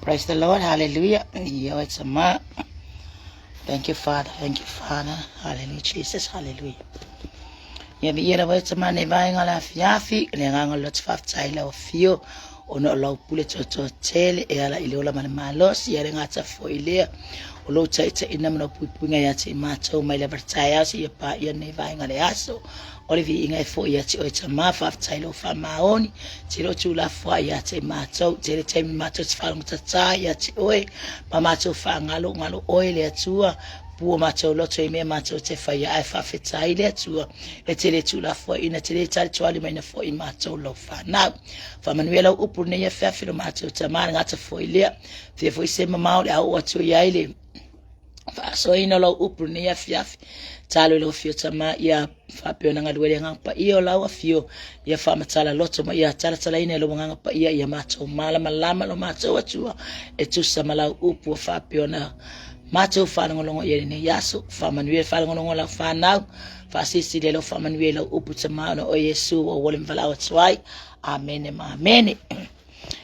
Praise the Lord. Hallelujah. Yo, it's a ma. Thank you, Father. Thank you, Father. Hallelujah, Jesus. Hallelujah. Ya vi era wa tsama ne va ngala fiafi le nganga lot fa tsaila o fio ono lo pule to tele e ala ile ola mane malos ya renga tsa fo ile o lo tsaitsa ina mna pupunga ya tsi macho mai le vertaya si ya pa ya ne va ngala yaso Olivi inga fo ya tsi o tsama fa tsaila o fa maoni tiro chula fo ya tsi macho tire temi macho fa ngata ya tsi oe pa macho fa ngalo oile ya tsua Pua macho loto e me macho te whai ai whawhetai lea tua e te le tula fo ina te le tari tuali mai na fo I macho lo whanau. Whamanuela upu ne ia whawhiro macho te maana ngata fo I lea te fo I se mamau le au atu I ai le whaaso ina lo upu ne ia whiawhi talo lo fio tama ia whapeo na ngaluele ngangpa ia o laua fio ia whamatala loto ma ia tala ina lo ngangpa ia macho malama lo macho atua e tusa malau upu o whapeo na Macho whanangolongo I ne yaso, whamanuel whanangolongo la whanau, whasisi le lo whamanuel o upu tamano o Yesu o wolim walau atuai. Amen, amen.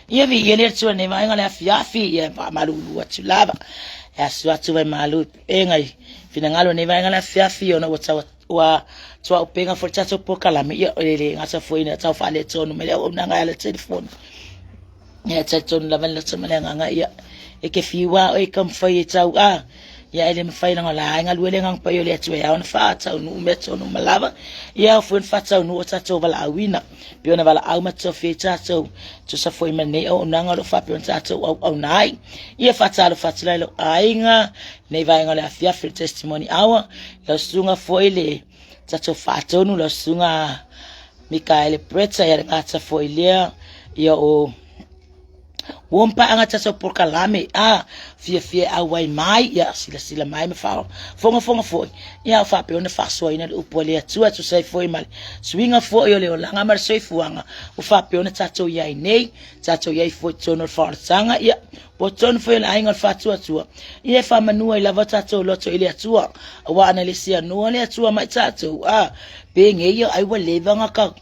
Ia vi ia tua ne vainga le afiafi, ia whamarulu atu lava. Ia suatu vai malu, engai, finangalo ne vainga le afiafi, ona wa tua upenga for tato pokalame, ia ole ngasa foina, tau whale tonu, mele o nanga ala telefonu. Ia tatonu la vana tamale nganga ia. E ke fiwa o e kam fai e tau ia ele mawhai nanga la inga luele ngang pa yo le atu e au na wha tau nu meto nu malava ia o fuin wha tau nu o tatou wala awina pio na wala au matofi e tatou tu sa foi mane o nanga lo wha pio na tatou au nai ia wha talo wha tilai lo ainga nei vai ngale a fiafri testimony awa lo sunga foi le tatou wha tonu lo sunga Mikaele Preta ia ngata foi lea ia o Wompa anga taso por kalame fia awai mai ya sila mai me fa fonga foi ya fa pe ona fa so ina upole tua tu sai foi mal swinga foi yo le langa mar sai fuanga o fa pe ona tato ya nei tato ya foi tono for sanga ya boton foi la inga fa tua ia fa manua ila va tato loto ile tua wa analisia no le tua mai tato pe ngeyo ai wa levanga ka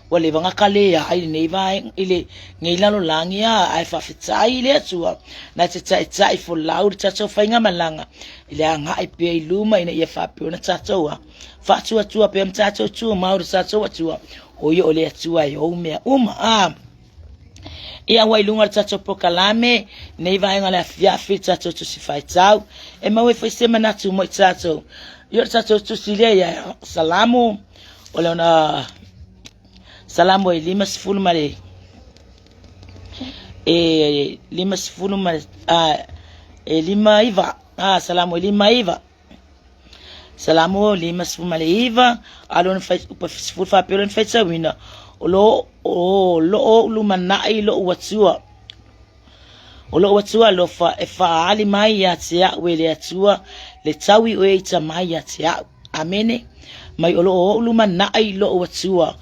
Wale vanga kale ya ai nei vai ile ngeila lo langia ai fa fitai ile tua na te tai fo laud tato fainga malanga ile anga ai pe luma ina ia fa pe ona tato fa tua pe tato tua maur tato tua o yo le tua yo me ia wai lunga tato pokalame nei vai ngala fia fi tato tu si fai tau e mau foi semana tu mo tato yo tato tu si le ya salamu ole ona Salamu e lima sifulu male lima sifulu male lima iva salamu e lima iva salamu lima sifulu male iva alon fai upa sifulu fa pelo fai sawina lo lumanai lo watua lo fa ali mai ya tia wele atua le tawi o ita mai ya tia amene mai lo lumanai lo watua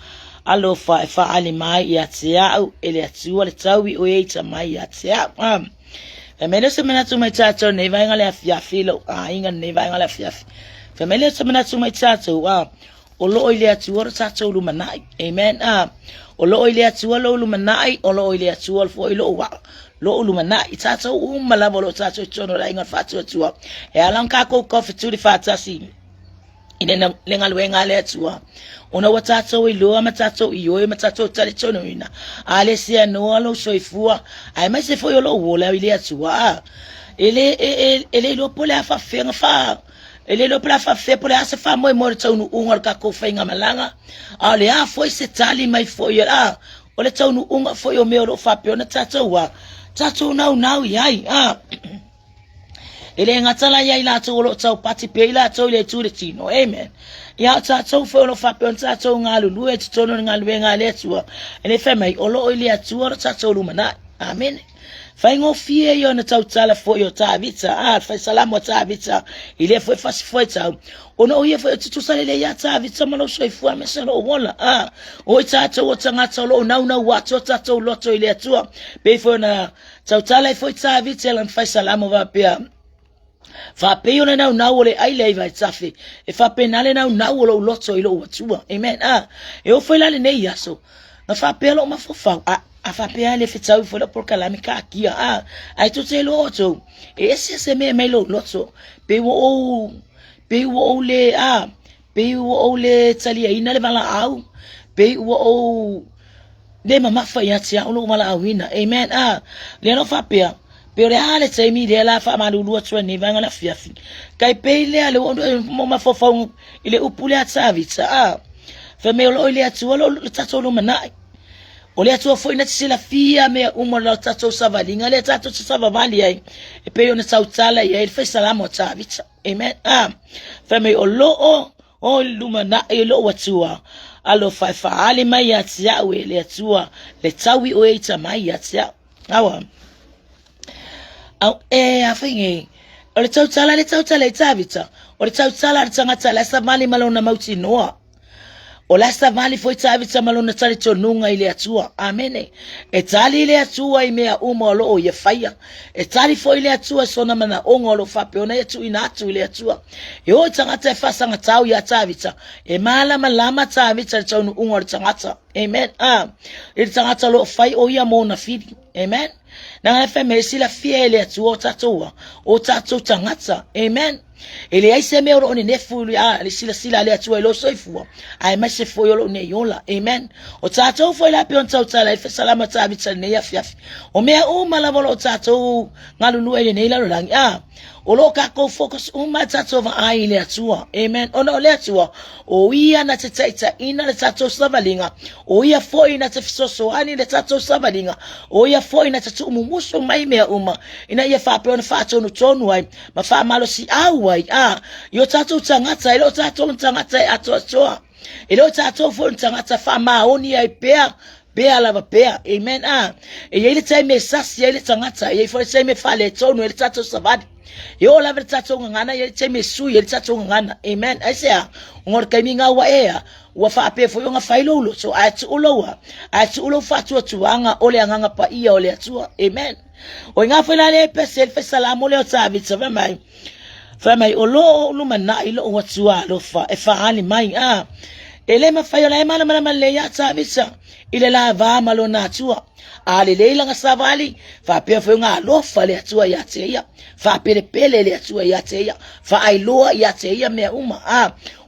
Alo fa ali mai ya tia ele atua le tawi o eita mai ya tia Famele se mena tu mai tato ne vai ngale afia filo inga ne vai ngale afia Famele se mena tu mai tato o lo ile atua tato lu manai amen o lo ile atua lo lu manai o lo ile atua fo ilo wa lo lu manai tato malabo lo tato chono la inga fatu atua e alanka ko fitu di fatasi ina lenga luenga le atua ona watato ilo matato iyo matato tali chono ina alesia no alo soifua ai mai se foi lo wola ile atua ele lo pole afa fenga fa ele lo pla fa fe pole asa fa moi mo tonu unga ka ko fenga malanga ale foi se tali mai foi ole tonu unga foi o me lo fa pe ona tato now yai Ele ngatala ya ila to lo tau pati pe ila to le tu le tino amen ya tato fo lo fa pe tato ngalu lu et tono ngalu ngale tu ele fe mai olo ile atu tato lu mana amen fa ngo fie yo na tau tala fo yo ta vita fa salamu ta vita ile fo fa fo ta ono ye fo tu sale le ya ta vita malo so fu ame se lo wala o tato o tanga lo na wa tato lo to ile atu pe fo na tau tala fo ta vita lan fa salamu va pe Fa pe yo na ole ai le vai tafe e fa pe na le na lo loto ilo watua amen e o foi la le nei yaso na fa pe lo ma fo fa afa pe ale fitau fo por kalami ka kia ai to te loto se me lo loto pe wo le pe wo le tali ina le mala au pe wo le mama fa ya tia ulo mala awina amen le no fa pe le ale tse mi le la fa malu lo tso ni vanga la fiafi kai pe le ale mo ma fo fa ile upule atsavitsa fa me lo ile atso lo tatso lo manai o le atua foi na tsela fia me uma la tato savalinga le tato savavali ai e pe ona sautala ia il fa salamo tavitsa amen fa me o lumana e lo watua alo fa ali mai atia we le atua le tawi o eita mai atia awa au afinge o le sautala tavitsa o le sautala tsanga la samali malona mauti noa o la savali foi tavitsa malona tali tonunga ile atua amene e tali ile atua i mea uma lo o ye faia e tali foi ile atua sona mana ongo lo fape ona yetu inatu ile atua e o tangata fasa ngatau ya tavitsa e malama tavitsa tonu ungo tangata amen ile tangata lo fai o ya mona fidi amen na fa mesi la fiele atua tatua o tatu tangata amen ele ai se meo oni nefulu le sila le atua lo soifua ai mase foi lo ne yola amen o tato foi la pion tauta la fe salama tabitsa ne ya fiafi o mea la volo tato ngalulu ele ne la langi o lo ka ko focus tato va ai le atua amen ono le atua o ia na tetaita ina le tato savalinga o ia foi na te fisoso ani le tato savalinga o ia foi na tatu mumuso mai mea ina ia fa pion fa tonu ai ma fa malo si au yo tato tangata ilo tato tangata atoa ilo tato fo tangata fa maoni ai pea lava pea amen e ele tai me sasi ele tangata e fo sai me fale tonu ele tato sabadi yo lava tato ngana ele tai me su ele tato ngana amen ai ngor kaiminga wa fa pe fo nga failo so atu ulo fa tuanga ole nganga pa ia ole atua amen o nga fa le pesel fe salamo le otavitsa va mai famai o lo lumana ilo o watua lo fa e fa ani mai ele ma fa yola mala le ya tavisa ile la va malo na tua ale le la savali fa pe fo nga lo fa le tua ya teia fa pe pele le tua ya teia fa ai lo ya teia me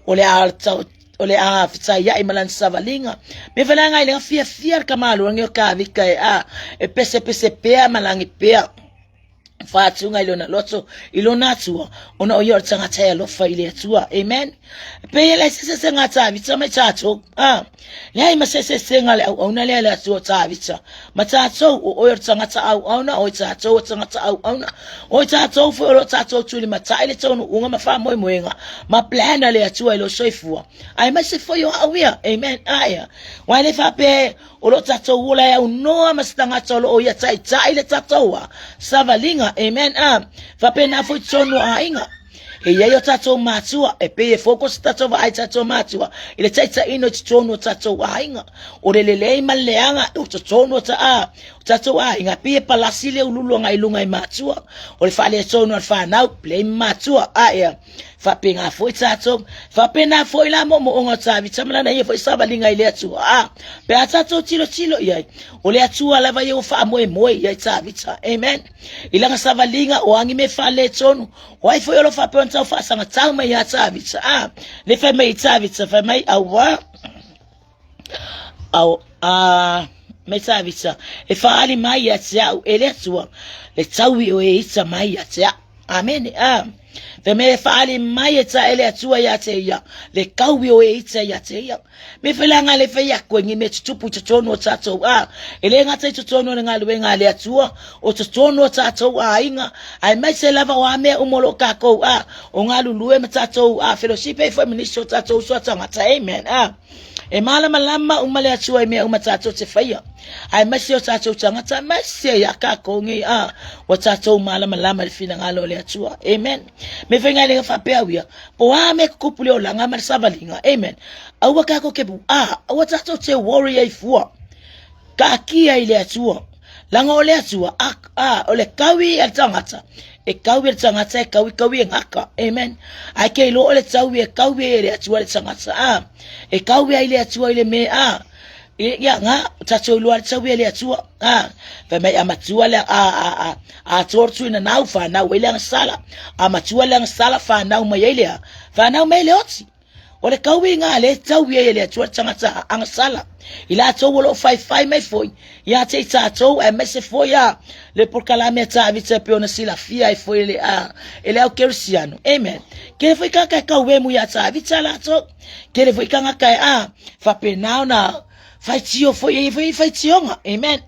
ole alta ole fitsa ya imalan savalinga me fala nga ile fia kamalo ngio ka vika e pese pe malangi pe fa tsunga ilona loto ilona tua ona o yor tsanga tsaya lo fa ile tua amen pe ele se ngata vitsa me chato ya ima se ngale ona le tua ta vitsa ma chato o yor tsanga tsa ona o chato tsanga tsa ona o chato fo lo chato tuli ma ta ile tonu unga ma fa moenga ma plan le tua ilo soifua ai ma se fo yo awia amen aya wa le fa pe o lo chato wala ya no ma stanga tsolo o ya tsai ile chato savalinga amen fa pena fo tsono ainga e yo tato matua e pe focus tato va ai tato matua ile tsaitsa ino tsono tato ainga o le maleanga o tsono tato ainga pe palasile ululu ngai lunga matua o le fale tsono fa na play matua fa penga foi tato fa pena foi la momo onga tsavi tsamala na ye foi savalinga ile atua pe tato tilo yai o le atua lava ye fa moe ye tsavi amen ilanga savalinga o angi me fale tsono wai foi lo fa pe tsa fa sanga tsa mai ya tsavi le fa mai tsavi fa mai me tsavi e fa ali mai ya tsa ele atua le tsawi o e tsa mai ya tsa amen ve me faali mai ta ele atua ya teia le kawi o eita ya teia me felanga le fe ya kwengi me tupu tsono tato ele ngata tsono ngalu ngale atua o tsono tato inga ai mai se lava wa me umolo kako o ngalu luwe mtato fellowship e feminist tato so tanga amen e malama umale atua me umatato te faya ai mai se tato tanga mai se ya kako ngi o tato malama le fina ngalo le atua amen me venga le fa peawia po me kupule o langa mar savalinga amen awa ka ko kebu awa tato te warrior ifua ka kia ile atua langa ole atua ole kawi altangata e kawi altangata e kawi ngaka amen ake lo ole tawi e kawi ile atua le tangata e kawi ile atua ile me ya nga tato luar tsawe le atua fa mai amatua le a tortu na nau fa na wele sala amatua le sala fa na mai ele fa na mai le oti ole kawi nga le tsawe le atua tsanga ang sala ila to wolo fai mai foi ya te tato e mese foi ya le por calame ta vita pe ona sila fia e foi le ele o kersiano amen ke foi ka kawe mu ya ta vita la to ke foi ka ka fa penao na fai tio foi fai tionga amen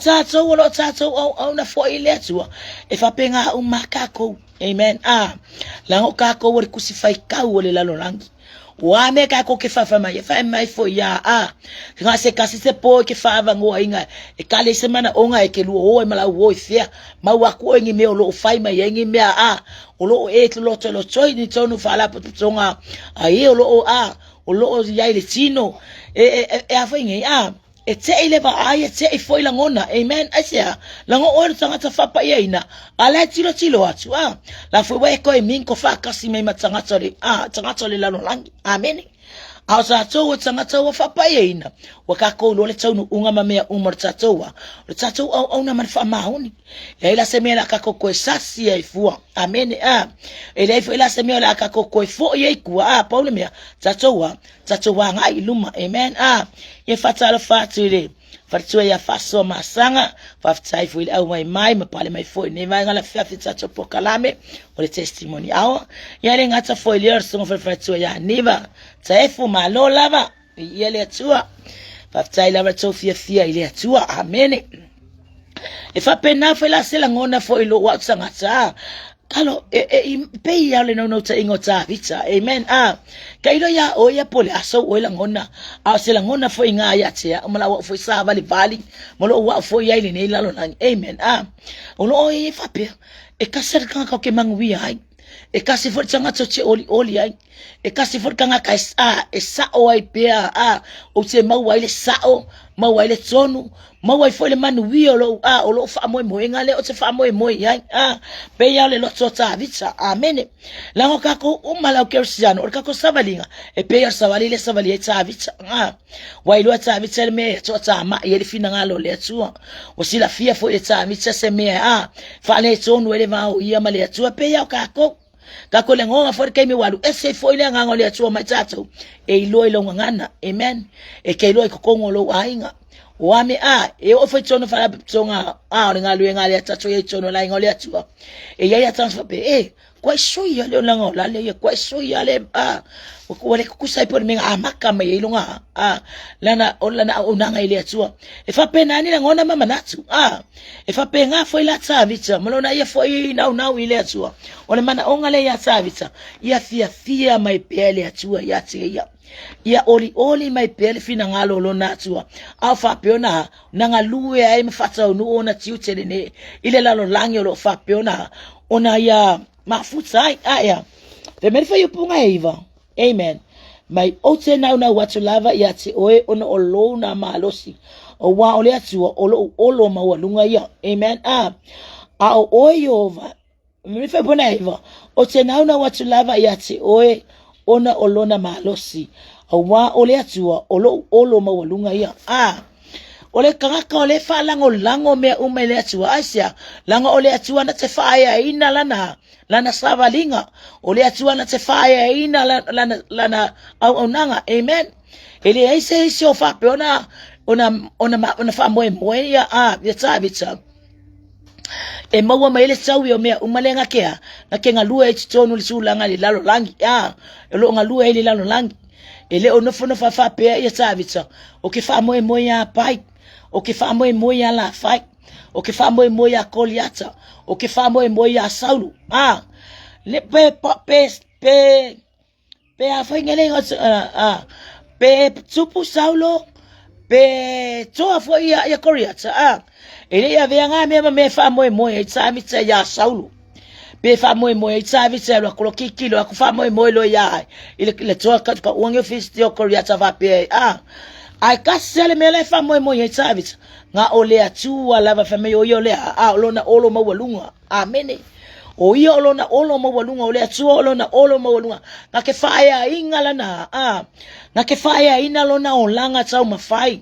tato wolo tato o na foi le atua e fa penga makako amen la o kako wori kusifai ka wole la lorangi wa me ka ko ke fa mai fo ya nga se kasi se po ke fa va ngo inga e kale semana onga e ke lu o e mala wo fia ma wa ko ngi me o lo fai mai ngi me o lo e lo to lo choi ni tonu fa la putonga ai o lo o lo ya ile chino e fa ngi e te ile ba ai te e foi la ngona amen asia la ngo o tanga ta fa pa ina ala tilo atu la foi wa ko e min ko fa kasi mai matanga tsole la no langi amen Asa to tanga to fa pa ina wa ka ko lo le tonu unga mamea umar tatoa le tato au na man fa mauni e la semela ka ko sasi e fua amen e le la semela ka ko fo ye ku paul mea tatoa nga iluma amen ye fatala fatire fatso ya faso masanga fatsai fu au mai ma pale mai fo ne vai ngala fa fitsato pokalame o le testimony au ya le ngata fo le so fatso ya niva taifu malo lava yele tua fatsai lava fia ile tua amen e fa pena fa la sela ngona fo ilo wa tsanga kalo pe ya le no ta ingota vita amen kailo ya o ya pole aso o la ngona se la ngona fo inga ya tia mala wa fo sa vali molo wa fo ya ile ne la lo amen o e fa pe e ka ser ka ke mangwi ai e ka se for tsanga tse oli ai e ka se for kanga ka e sa o ai pe o se mau ai le sao mau ai le tsonu mau ai fo le manu wi o lo fa mo ngale o se fa mo ai pe ya le lo tsota vitsa amen la ngo ka ko o mala ke siano o ka ko savalinga e pe ya savali e tsa vitsa wa ilo tsa vitsa me tsota ma ye le fina ngalo le tsua o sila fia fo e tsa vitsa se me fa le tsonu ele ma o ia ma le tsua pe ya ka ko le ngonga for ke mi walu ese fo ile ngango le tsua ma tsato e ilo ngana amen e ke ilo ko ngolo ainga wame e o fe tsono fa tsonga o ngalo ngale tsato ye tsono la ngole tsua e ya transfer pe kwa so ya le lango la le kwa so ya le o le ku sai por me amaka me ilunga lana onanga ile tsua e fa pe nani la ngona mama natsu e fa pe nga fo ila tsavitsa molona ye fo ina ile tsua o le mana onga le ya tsavitsa ya fia mai pele tsua ya tsia ya oli mai pele fina ngalo lo natua fa peona nanga lue ai mfatsa no ona tiutele ne ile la lo langi lo fa peona ona ya mafutsa ya te merfa yupunga eva amen mai ote na watu lava ya te oe ona olo na malosi o wa ole atua olo mawalunga ya amen o oyova merfa bona eva ote na watu lava ya te oe ona olona malosi wa ole atua olo mawalunga ya ole kanga ole fa lango me umele atua asia lango ole atua na te fa ya ina lana savalinga ole atua na te fa ya ina lana onanga amen ele aise sio fa pe ona fa moe ya ya tsavitsa e maua mai le tau yo mea umalenga kea na ke ngalua e titonu le sulanga le lalo langi e lo ngalua e le lalo langi e le onofo fa pea ya savitsa o ke fa moe ya pai o ke fa moe ya la fai o ke fa moe ya koliata o ke fa moe ya saulu le pe a fa ngele pe tupu saulo pe toa fo ya koliata ele ya venga me fa moe e tsamitsa ya saulu pe fa moe tsamitsa lo ko kikilo ko fa moe lo ya ile le toa ka wonge fisti o koriata va pe ai ka sele me le fa moe tsamitsa nga ole atu wala va fa me yo le lo na olo mawalunga amen o ia olona olo mo walunga o le atua olona olo mo walunga nga ke whaia inga lana nga ke whaia ina lona o langa tau mawhai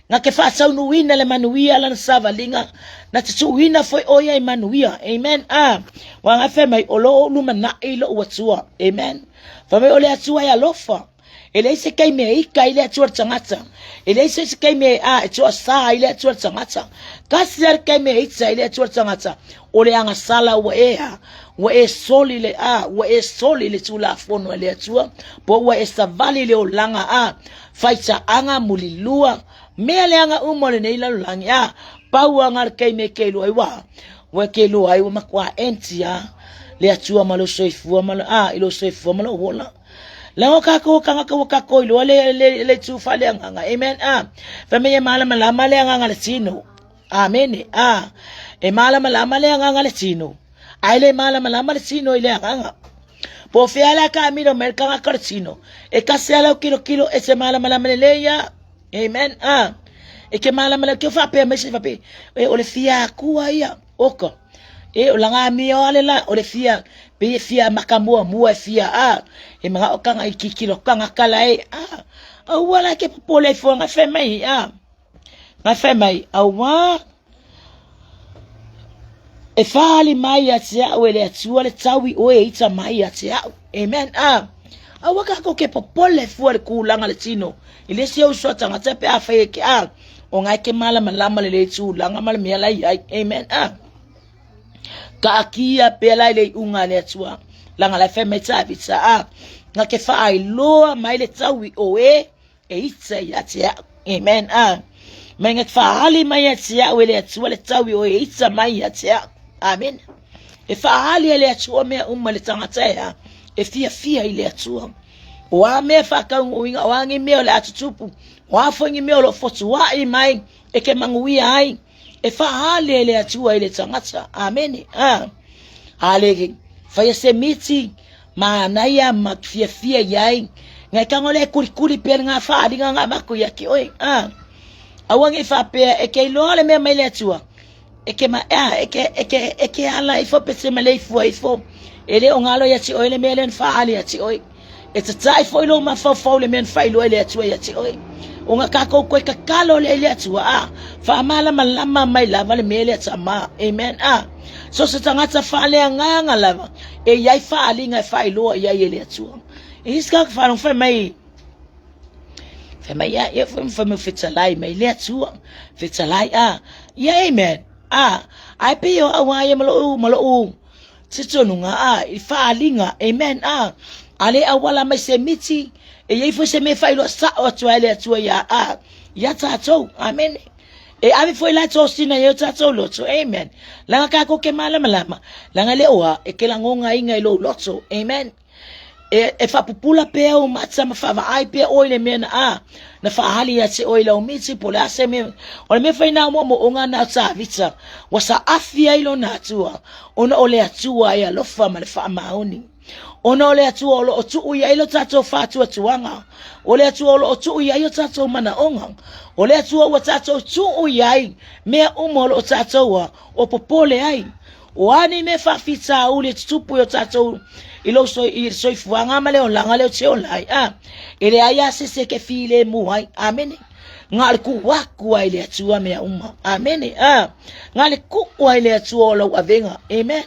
nga ke whaatau nuina le manuia lana savalinga na te tuina foi oia i manuia amen wa nga whai mai olo luma na ilo ua tua amen whamai o le atua ia lofa ele se kai me ika ile atua tangata ele se kai me e tua sa ile atua tangata kasi kai me itsa ile atua tangata o le anga sala wa e soli le wa e soli le tula fono le atua po wa e savali le o langa faita anga mulilua me le anga umole nei la langi pau anga kai me ke lo wa ke lo ai wa makwa entia le atua malo soifua malo ilo soifua malo wala la ka ko ka ko lo le tu fa le anga amen fa me mala mala le anga le tino amen e mala mala le anga le tino ai le mala mala le tino ile anga po fe ala ka mi no merka ka tino e ka se ala kilo e se mala le ya amen e ke mala ke fa pe me se fa pe e o le fia ku ia oka e o langa mi o ale la o le fia pe fia makamua mua fia e mga o kanga i kikilo kanga kala e au wala ke popole fo nga fe mai nga fe mai au wa e fali mai atia o le atua le tawi o e ita mai atia amen au waka ko ke popole fo le kulanga le tino ile se o so tanga te pe fa e ke o nga ke mala le tu langa mala mi ala amen ka akia pela ile unga le atua langa la fe meta vita nga ke fa ai loa mai le tawi o e itsa yatia amen menga fa hali mai yatia o le atua le tawi o e itsa mai yatia amen e fa hali le atua me umma le tangata e fia ile atua wa me fa ka uinga wangi me le atutupu wa fongi me lo fotu wa i mai e ke manguia ai e fa hali le atua ile tangata amen hale fa se miti ma na ya makfia yai ngai ka ngole kuri per nga fa dinga nga maku ya ki oi awangi fa pe e ke lo le me mai le atua e ke ma e ke ala ifo pese male ifo ele ongalo ya ti oi le melen fa ali ya ti oi e tsa ifo lo ma fa le men fa lo le atua ya ti oi onga ka ko ka kalo le atua fa mala malama mai lava le mele tsama amen so se tangata fa le nganga lava e yai fa alinga fa lo ya ele atua iska fa no fa mai ya fa me fitalai mai le atua fitalai ya amen ai pe yo awaye malo titsonunga fa alinga amen ale awala mai se miti e yai fo se me fa lo sa o tuale atua ya tato amen e ave foi la tosina yo tato loto amen langa ka ko ke mala langa le oa e ke langonga inga lo loto amen e fa pupula pe o matsa ma fa ai pe o le mena na fa hali ya se o le o miti po la se me o me fa ina mo onga na sa vita wasa afia ilo na tua ona ole atua ya lo fa ma le fa maoni ona ole atua o lo tu ya ilo tato fa tu tuanga ole atua o lo tu ya yo tato mana onga ole atua wa tato tu ya me umo lo tato wa o popole ai o ani me fa fita ule tupu yo tato ilo so fuanga male on langa le tse online ele aya se ke file mu ai amen ngal ku wa ku ai le atua me umma amen ngal ku wa ile atua lo avenga amen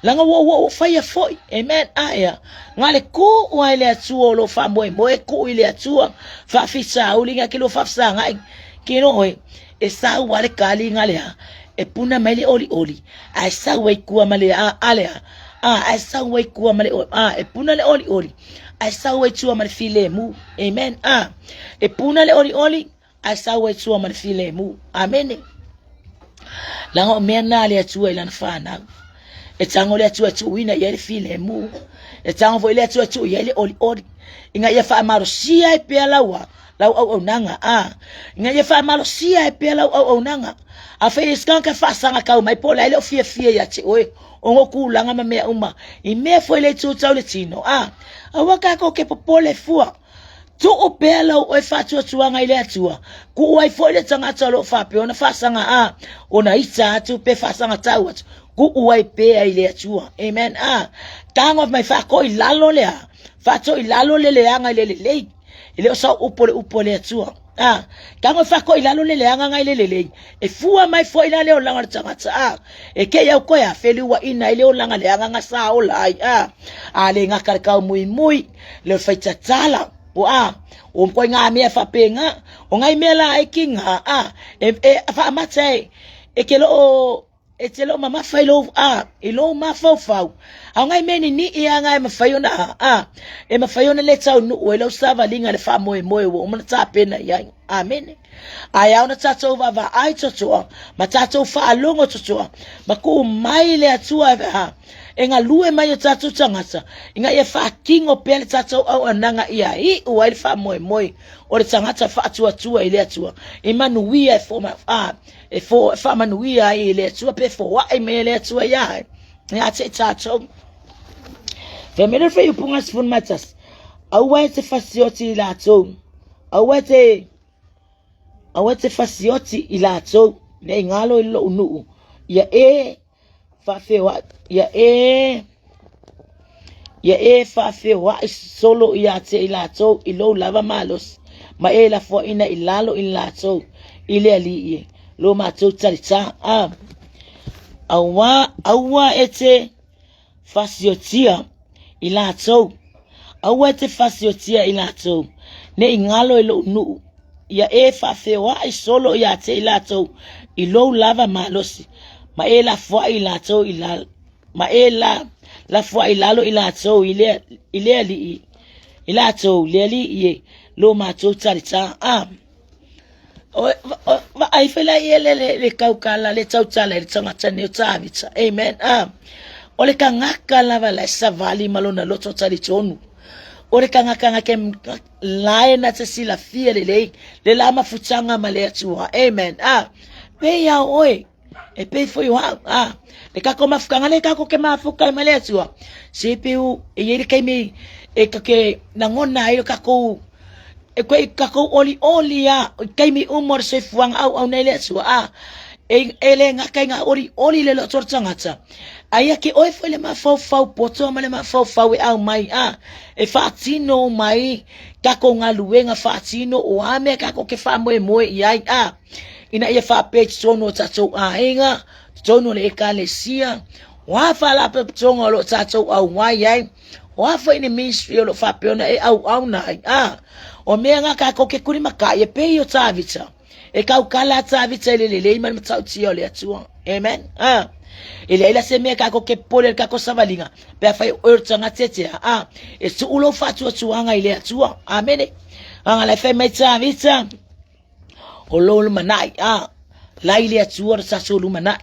langa wo fire foi amen aya ngale ku wa ile atua lo fa mo ku ile atua fa fisa ulinga kilo fa fisa ngai kino oi esa wale kali ngale e puna mele oli ai sa we ku male ale ai sa we ku male e puna le oli ai sa we tu male file mu amen e puna le oli ai sa we tu male file mu amen langa mena le atua ila fana e tango le atua tu ina ye file mu e tango vo le atua tu ye le oli inga ye fa maro sia e pe lawa lau au nanga inga ye fa maro sia e pe lau au nanga a fe iskanka fa sanga ka mai pola ile fie ya ti oi ongo ku langa me uma I me foi le tu tau le tino awaka ko ke popole fua tu o pela o fa tu tuanga ile atua ku wai foi le tanga talo fa pe ona fa sanga ona ita tu pe fa sanga tau ku uai pe ai le atua. Amen. Tango mai fa ko ilalo le fa to ilalo le anga le ile so upole atua. Tango fa ko ilalo le anga ngai le e fua mai fo ina le olanga tangata e ke ya ko ya feli wa ina ile olanga le anga nga sa o lai ale nga karka mui le faita tala o ko nga me fa penga o ngai mela ai kinga e fa mate e ke lo e te lo mama failo ilo ma fau ngai meni ni ia ngai ma faiona e ma faiona le tau no o lo sava linga le fa moe o mana ta pena ia amen ai ona tato va ai toto ma tato fa alongo toto ma ku mai le atua enga lue mai tato tangata inga e fa kingo pele tato au ananga ia I o ai fa moe o le tangata fa atua ile atua imanu wi e fo ma e fo fa manu wi ai ile atua pe fo wa e me le atua ia ya te tato fe me le fe u punga sfun matas au wa te fasioti la to au wa te fasioti ila to le ngalo ilo unu ya fa fe wa ya fa fe wa solo ya te ila to ilo lava malos ma la fo ina ilalo ila to ile ali lo ma to talita awa ete fasiotia ila to awa ete fasiotia ila to ne ngalo ilo unu ya fa fe wa solo ya te ila to ilo lava malos ma la fo ila to ila ma la fo ilalo ila to ile ali ila to le ali lo ma to talita ai fela le kaukala le tautala le tangata ne utavita amen o le kangaka lava la savali malona loto tali tonu o le kangaka ke laena te sila fia le lama futanga male atua amen pe ya oi e pe foi le kako mafukanga le kako ke mafuka male atua CPU e yele kai me e kake nangona ilo kako e koe kako oli kai mi umor se fuang au nele atua ele ngakai nga oli le lotor tangata aya ke oi foi le mafau poto ma le mafau au mai e fatino mai kako ngaluenga fatino o ame kako ke fa moe iai ina ia fa page sono tato inga sono le ekalesia wa fa la pe tongo lo tato au mai ai wa fa ni ministry lo fa peona au nai o menga kako ke kuri maka e pe yo tavita e kau kala tavita le man tauti le atua amen ele ila se me kako ke pole kako savalinga pe fa urtanga tete e su ulo fatu tuanga ile atua amen anga la fe me tavita o lo manai la ile atua sa so lu manai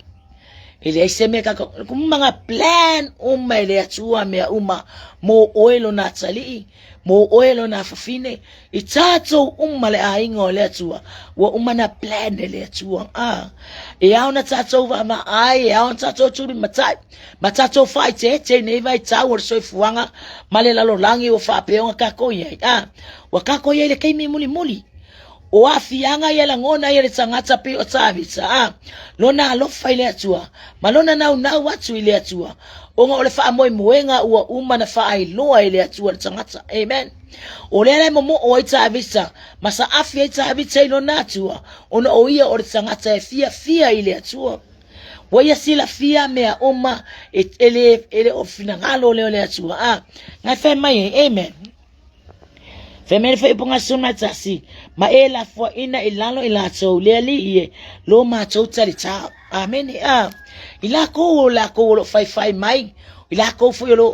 ele se me kako kumanga plan ile atua me uma mo oilo na tali mo oilo na fafine itato le aingo le atua wa umana plan le atua e auna tato va ma ai auna tato turi matato fight te nei vai tawor so fuanga male la lo langi o fa peonga kako ye wa kako ye le kai mi muli o afianga yela ngona yele tangata pe o tavisa lona lo faile atua malona na watu ile atua onga ole fa moenga ua uma na fa ai loa ile atua tangata amen ole momo o tavisa masa afia tavisa ilo natua ona oia o tangata fia ile atua waya sila fia mea uma ele ofina ngalo le atua ngai fa mai amen Femele fe ipunga suna tasi ma la fo ina ilalo ila to le lo ma to tali ta amen ila ko lo fai mai ila ko fo lo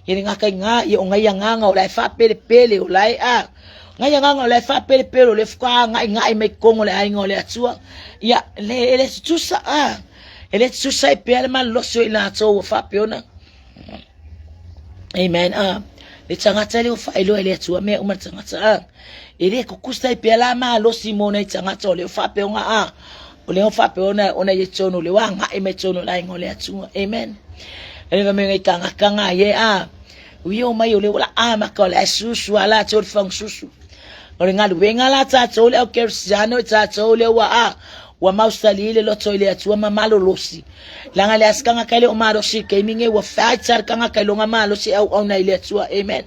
yele ngaka nga ye onga yanga o la fa pele o la nga yanga o la fa pele o le fka nga me kongo le aingo le atua ya le tusa ele tusa pele man lo so ila to fa peona amen le tangata le fa ilo ele atua me uma tangata ele ko kusta pela ma lo simone tangata le fa pe nga o le fa pe ona ye tsono le wa nga e me tsono la ngole atua amen ele va me kanga ye wi o mai o le wala ma ko la susu ala tso fang susu ole ngalu wenga la tato le au kersiano tato le wa mausalile lo toile atua mamalo losi langa le askanga kale o malo si ke minge wa faitsar kanga kale nga malo si au na ile atua amen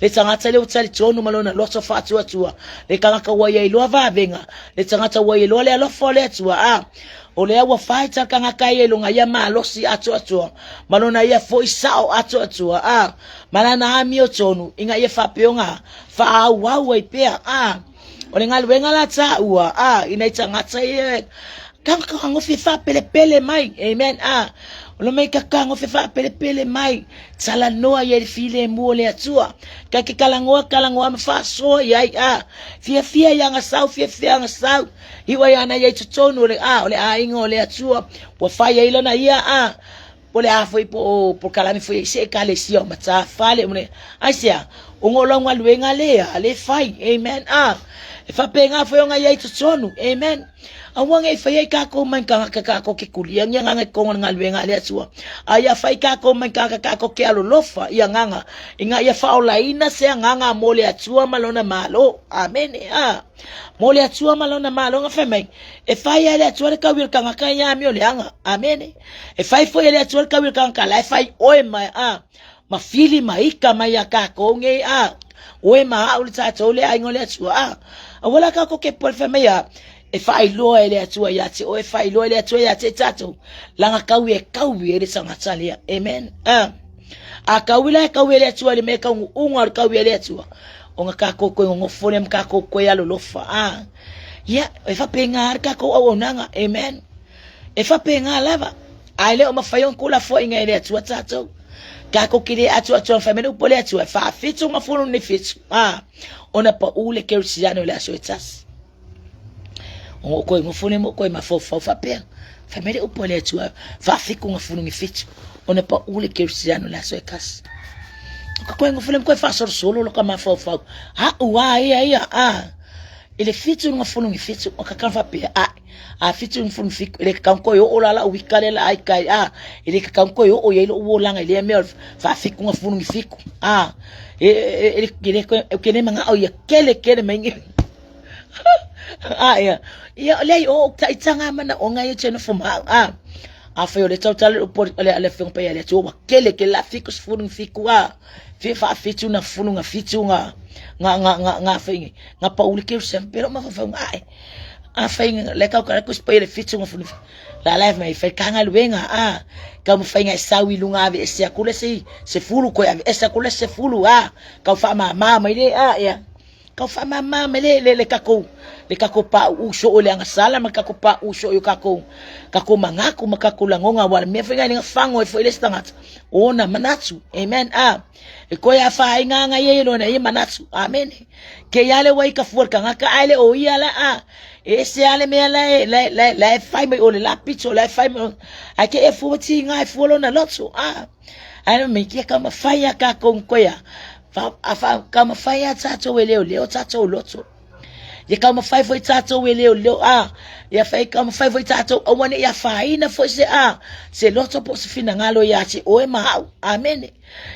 le tangata le utali tonu malona lo so fatu atua le kanga ka wa ye lo va venga le tangata wa ye lo le lo fole atua ole wa faitsar kanga kale lo nga ya malo si atua malona ya foi sao atua malana amio tonu inga ye fa peonga fa wa we pe ole ngal wenga la tsa ua inaita ngata ye kanga ngo fi fa pele mai amen ole mai kanga fi fa pele mai tsala noa ye file mo le atua ka ke kalangoa ma fa so yai fia yanga sau yanga sau iwa yana ye tsono ole ole ingo le atua wa fa ye ilona ia ole foi po kalami foi se kalesio mata fale mone asia ungolongwa luenga le fai amen fa penga foi nga ye tsono amen awanga fa ye ka ko man ka ko ke kulia nga ko nga luenga le atua aya fa ka ko man ka ko ke alo lofa ya nga inga ya fa ola ina se nga mole atua malona malo amen mole atua malona malo nga feme fa ya le atua ka wir ka ya mi ole anga amen fa foi le atua ka wir ka la fa oi mai mafili maika maya ka ko nge we ma ul ta tole ai ngole atua wala ka ko ke por feme ya fa ilo ele atua ya ti o fa ilo ele atua ya ti tato langa kawe le sanga tsalia amen akawila kawe le atua le meka unga kawe le atua onga ka ko ngo fole mka ko ya lo lofa ya fa penga ka ko onanga amen fa penga lava ale o mafayon kula fo inga ele atua tato ka ko kile atua famele upole atua fa fitu mafuno ni fitu ona pa ule kersiano le asoitas ko ngofune mo ko mafofa fa pe famele upole atua fa fiku mafuno ni fitu ona pa ule kersiano le asoikas ko ngofune ko fa solo lo kama fofa wa ya ele fitu mafuno ni fitu o ka fa pe fitu mfunu fiku ele kanko yo olala wikale la ai kai ele kanko yo o yelo wolanga ele me fa fiku mfunu fiku ele kene manga o ya kele mengi ya le o taitanga mana onga yo cheno fuma fa yo le total por ale fun pe ele to kele la fiku mfunu fiku fa fitu na funu nga fitu nga fingi nga pauli ke sempre ma fa afeng leka ka ku spele fitu ngofuni la live mai fe kanga luenga ka mo fenga sawi lunga ave se kule se fulu ko ave se kule se fulu ka fa mama ile ya ka fa mama le ka ko pa uso ole anga sala ma ka ko pa uso yo ka ko mangako makakula ngonga wala me fenga ni fango fo ile stangat ona manatsu amen ko ya fa inga ye lo na ye manatsu amen ke yale wai ka for kanga ka ale o yala ese ale me la fai me ole la pizzo la fai me ake e futi nga e fulo na lotso ano me ke kama fai ka kon koya fa kama fai tato wele ole tato lotso ye kama fai foi tato wele ole ya fai kama fai foi tato o wane ya fai na foi se lotso po se fina ngalo ya chi o e ma amen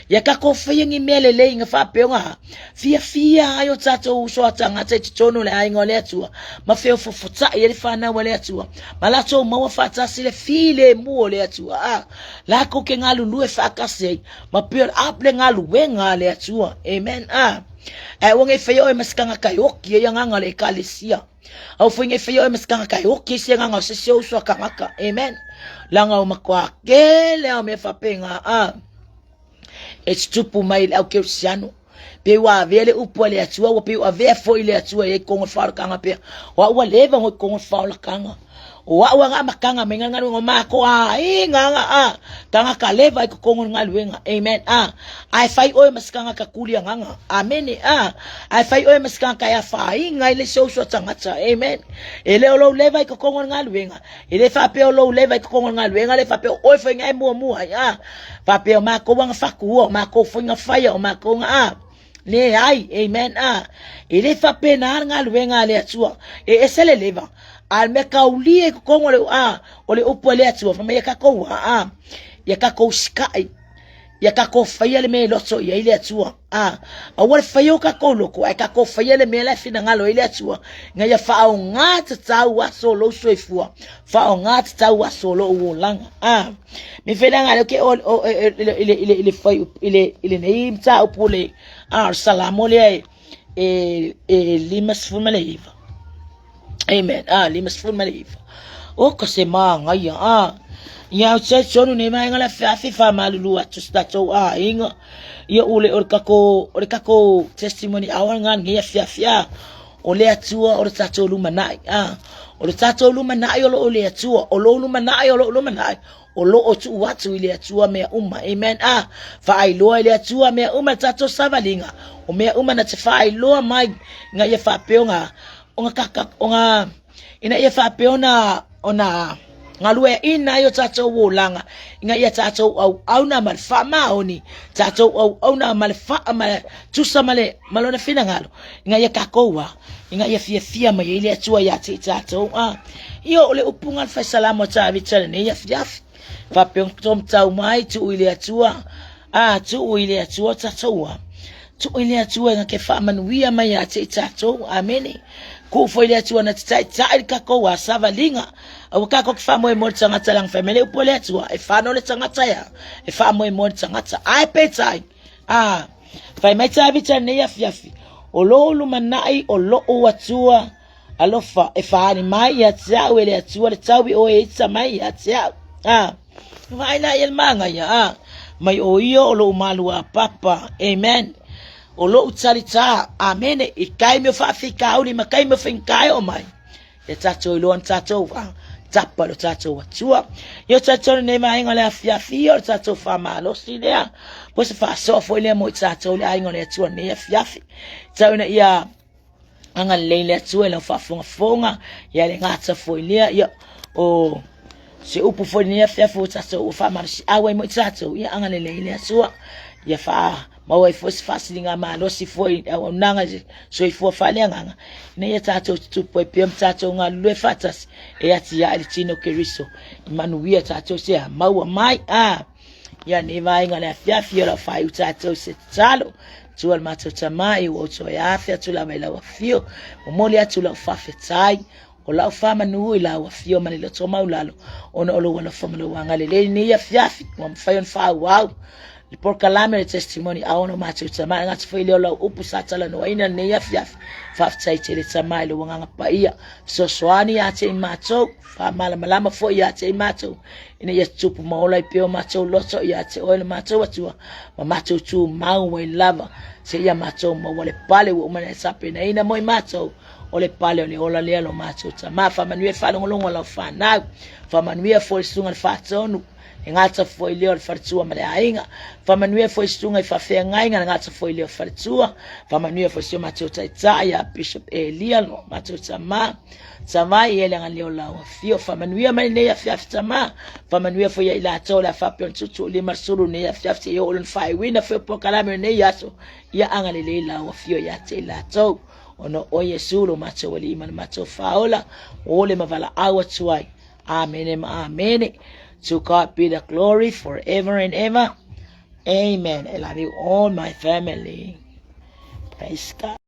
ya ka ko fai ngi mele le nga fa peonga fia ayo tato so atanga te tsono le ai ngole atua ma feo fufuta ye fa na wale atua mala to ma wa fata sile file mu le atua la ko ke ngalu lu e fa ka se ma pe aple ngalu we ngale atua amen wonge feo e maskanga kayoki ye nga ngale kalesia au fo feo e maskanga kayoki se nga se se so kamaka amen langa o makwa kele o me fa penga it's tupu mai au kersiano pe wa vele upole atua wa pe wa ve fo ile atua ye kongo fa kanga pe wa leva ngo kongo fa la kanga wa nga makanga menga ngo mako inga kanga ka leva ko kongo ngalwenga amen ai fai o maskanga ka kulia nganga amen ai fai o maskanga ya fa inga ile so tangata amen ele lo leva ko kongo ngalwenga ele fa pe lo leva ko kongo ngalwenga le fa pe o fa ngai mo fa pe mako wanga fa ku mako funga fire mako le ai amen ele fa pe na ngalwenga le atua esele leva al me kaulie ko ngole ole upole atua fa me ka ko ya ka ko skai ya kako faya le me loso ya ile atua awal fayo kako loko ai kako faya le me la fina ngalo ile atua nga ya fa o ngata tau wa solo soifua fa o ngata tau wa solo o langa mi fela ngalo ke ile fayo ile nei mta upule salamu le limas fumaleva amen limas fumaleva o ko se ma ngaya ya se sonu ne mai ngala fa malulu atu stato inga ya ule kako testimony awan ngan ngia fia ole atua ole tato lu manai ole tato lu manai ole atua ole lu manai ole lu manai ole otu watu ile atua me amen fa ai lo ile atua me tato savalinga o me na te fa ai lo mai nga ya fa peonga onga kaka onga ina ya fa peona ona ngalue ina yo tato wolanga inga ya tato au na malfa maoni tato au na malfa mal tusa male malona fina ngalo inga ya kakowa inga ya fia ma ile atua ya tato yo ole upunga fa salamo ta vitale ne ya fa peon tom tau mai tu ile atua tu ile atua tato tu ile atua inga ke fa manuia mai ya tato ameni ku foi le atua na tai kakowa savalinga au kako fa mo tsangata lang family upole atua e fa no le tsangata ya e fa mo tsangata ai petai fa mai tabi tane ya fiafi ololu manai olo atua alofa e fa ni mai ya tsa wele atua le tawi o e tsa mai ya tsa vai la el manga ya mai o io lo malu papa amen olo utsalita amen e kai me fa fika uli makai me finkai o mai ya tato lo tato tapa lo tato watua yo tato ne mai ngale afia fio tato fa malo sidea pues fa so fo le mo tato le ai ngale tua ne afia tau na ia anga lele tua le fa fonga ya le ngata fo le ya o se upu fo ne afia fo tato o fa marsi awe mo tato ya anga lele tua ya fa mawe fosi fasilinga malo si foi nanga so ifo falenganga ne tato tupo pem tato nga lwe fatas e ati ya alitino keriso manuia tato se mawa mai ya ne vai nga la fia la fai tato se talo tu al mato tamai o to ya afia tu la mela wa fio moli atu la fa fetai o la fa manu ila wa fio manilo to maulalo ono lo wala fa mano wangale le ni ya fiafi wa mfayon fa wow por kalame testimony aono macho tsama ngati foile lo upusata la no ina ne ya fa tsaitele tsama lo wanga paia so swani ya tse macho fa malama fo ya tse macho ina ya tupu maola ipio macho loso ya tse oil macho watu macho tu mawe lava se ya macho mawale pale wo mana sape na ina moi macho ole pale ole ola le lo macho tsama fa manue fa ngolongo la fa na fa manue fo sunga fa tsonu ngata foi leo fartua male ainga fa manue foi stunga fa fe ngainga ngata foi leo fartua fa manue foi sio matota ya bishop Elia no matota sama yele ngaleo la fio fa manue mane ya fiafta fa manue foi ila tola fa pion tutu le marsuru ne ya fiafta yo on fa wina fe po kalame ne yaso ya angale le la fio ya tela to ono o Yesu lo macho wali iman macho faola ole mavala awatuai amen. To God be the glory forever and ever. Amen. I love you all, my family. Praise God.